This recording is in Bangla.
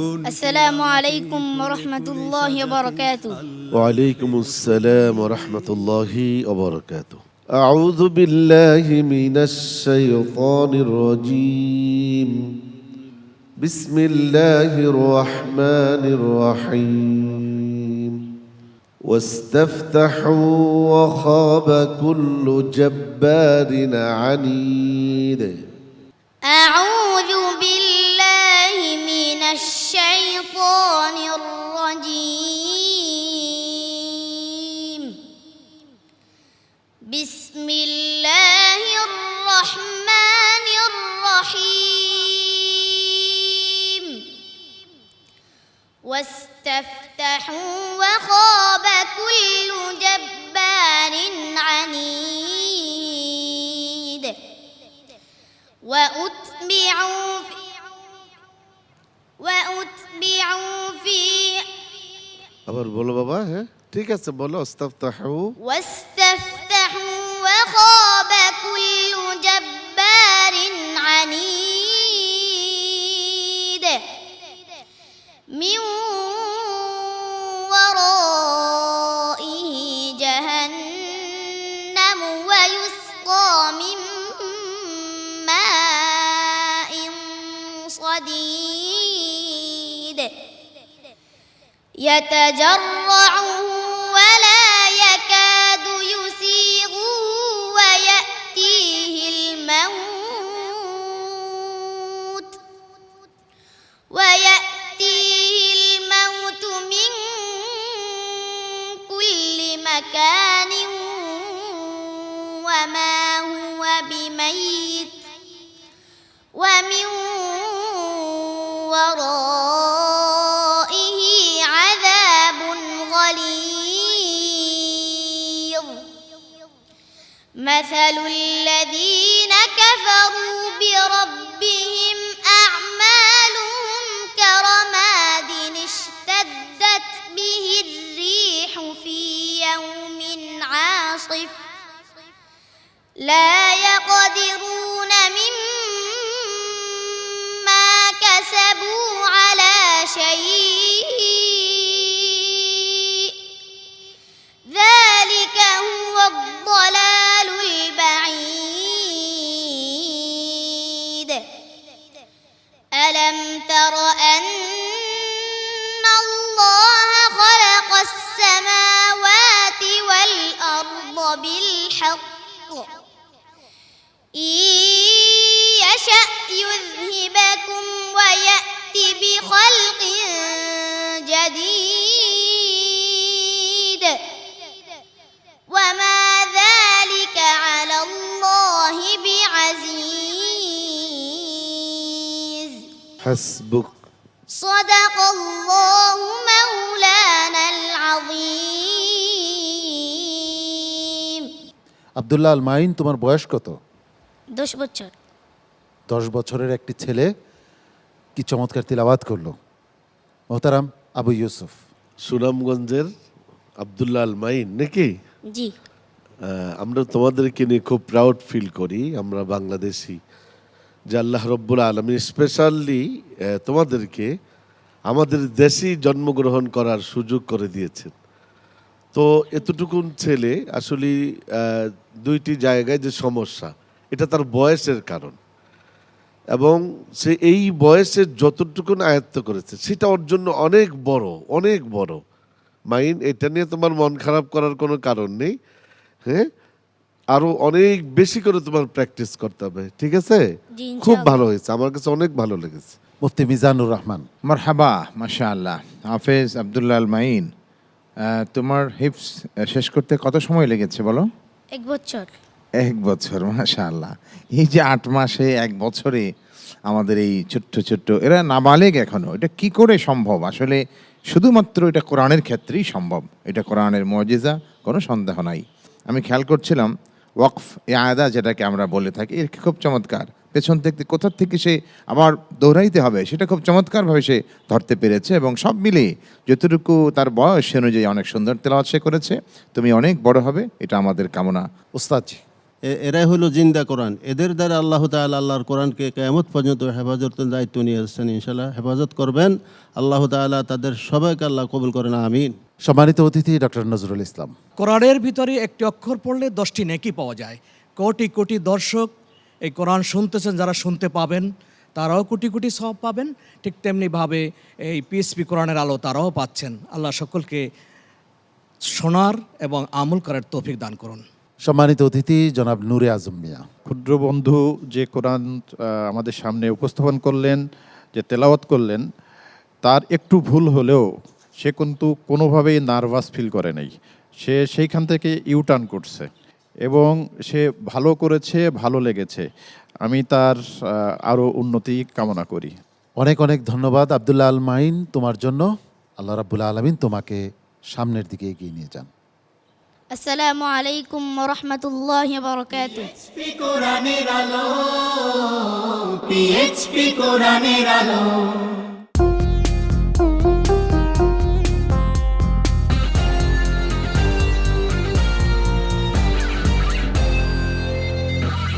السلام عليكم ورحمة الله وبركاته. وعليكم السلام ورحمة الله وبركاته. أعوذ بالله من الشيطان الرجيم. بسم الله الرحمن الرحيم. واستفتحوا وخاب كل جبار عنيد. أعوذ بالله من الشيطان الرجيم. بسم الله الرحمن الرحيم. واستفتحوا وخاب كل جبار عنيد. وأتبعوا في আবার বলো বাবা। হ্যাঁ ঠিক আছে, বলো। আস্তাফতাহু واستفتحوا وخاب كل جبار عنيد. من ورائه جهنم ويسقى من ماء صديد يتجرعه ولا يكاد يسيغه ويأتيه الموت من كل مكان وما هو بميت ومن ورائه عذاب غليظ. مثل الذين كفروا بربهم أعمالهم كرماد اشتدت به الريح في يوم عاصف لا يقدرون مما كسبوا على شيء ذلك هو الضلال البعيد. ألم تر أن الله خلق السماوات والأرض بالحق إن يشأ يذهبكم ويأت بخلق جديد وما ذلك على الله بعزيز. حسبك. صدق الله مولانا العظيم. আব্দুল্লাহ আল মাইন, তোমার বয়স কত? 10 বছর। 10 বছরের একটি ছেলে কি চমৎকার তিলাওয়াত করলো। মোহতারাম আবু ইউসুফ, সুনামগঞ্জের আব্দুল্লাহ আল মাইন নাকি? জি। আমরা তোমাদেরকে নিয়ে খুব প্রাউড ফিল করি, আমরা বাংলাদেশি, যে আল্লাহ রব্বুল আলামিন স্পেশালি তোমাদেরকে আমাদের দেশেই জন্মগ্রহণ করার সুযোগ করে দিয়েছেন। তো এতটুকুন ছেলে আসলে দুইটি জায়গায় যে সমস্যা, এটা তার বয়সের কারণ, এবং সে এই বয়সে যতটুকুন আয়ত্ত করেছে সেটা ওর জন্য অনেক বড়, অনেক বড়। মাইন, এটা নিয়ে তোমার মন খারাপ করার কোনো কারণ নেই। হ্যাঁ, আরো অনেক বেশি করে তোমার প্র্যাকটিস করতে হবে, ঠিক আছে? খুব ভালো হয়েছে, আমার কাছে অনেক ভালো লেগেছে। মুফতি মিজানুর রহমান। মারহাবা, মাশাআল্লাহ। হাফেজ আব্দুল্লাহ আল মাইন, তোমার হিফজ শেষ করতে কত সময় লেগেছে বলো? 1 বছর। 1 বছর, মাশাআল্লাহ। এই যে 8 মাসে 1 বছরে আমাদের এই ছোট্ট ছোট্ট, এরা নাবালেগ এখনো, এটা কি করে সম্ভব? আসলে শুধুমাত্র এটা কোরআনের ক্ষেত্রেই সম্ভব। এটা কোরআনের মুজিজা, কোনো সন্দেহ নাই। আমি খেয়াল করছিলাম ওয়াকফ ইয়াদা যেটাকে আমরা বলে থাকি, এর খুব চমৎকার। পেছন থেকে কোথা থেকে সে আবার দৌড়াইতে হবে সেটা খুব চমৎকারভাবে সে ধরতে পেরেছে, এবং সব মিলে যতটুকু তার বয়স অনুযায়ী অনেক সুন্দর তেলাওয়াত সে করেছে। তুমি অনেক বড় হবে, এটা আমাদের কামনা। উস্তাদ জি। এরাই হলো জিন্দা কোরআন। এদের দ্বারা আল্লাহ তাআলা আল্লাহর কোরআনকে কিয়ামত পর্যন্ত হেফাজতের দায়িত্ব নিয়ে এসেছেন। ইনশাআল্লাহ হেফাজত করবেন আল্লাহ তাআলা, তাদের সবাইকে আল্লাহ কবুল করেন, আমিন। সম্মানিত অতিথি ডক্টর নজরুল ইসলাম। কোরআনের ভিতরে একটি অক্ষর পড়লে 10টি নেকি পাওয়া যায়। কোটি কোটি দর্শক এই কোরআন শুনতেছেন, যারা শুনতে পাবেন তারাও কোটি কোটি সওয়াব পাবেন। ঠিক তেমনিভাবে এই পিএসপি কোরআনের আলো তারাও পাচ্ছেন। আল্লাহ সকলকে শোনার এবং আমল করার তৌফিক দান করুন। সম্মানিত অতিথি জনাব নূরে আজম মিয়া। ক্ষুদ্র বন্ধু যে কোরআন আমাদের সামনে উপস্থাপন করলেন, যে তেলাওয়াত করলেন, তার একটু ভুল হলেও সে কিন্তু কোনোভাবেই নার্ভাস ফিল করে নাই। সে সেইখান থেকে ইউটার্ন করছে এবং সে ভালো করেছে, ভালো লেগেছে। আমি তার আরও উন্নতি কামনা করি। অনেক অনেক ধন্যবাদ আব্দুল্লাহ আল মাইন, তোমার জন্য আল্লাহ রাব্বুল আলামিন তোমাকে সামনের দিকে এগিয়ে নিয়ে যান। আসসালামু আলাইকুম ওয়া রাহমাতুল্লাহি ওয়া বারাকাতুহু। কোরআনের আলো, পিএইচপি কোরআনের আলো।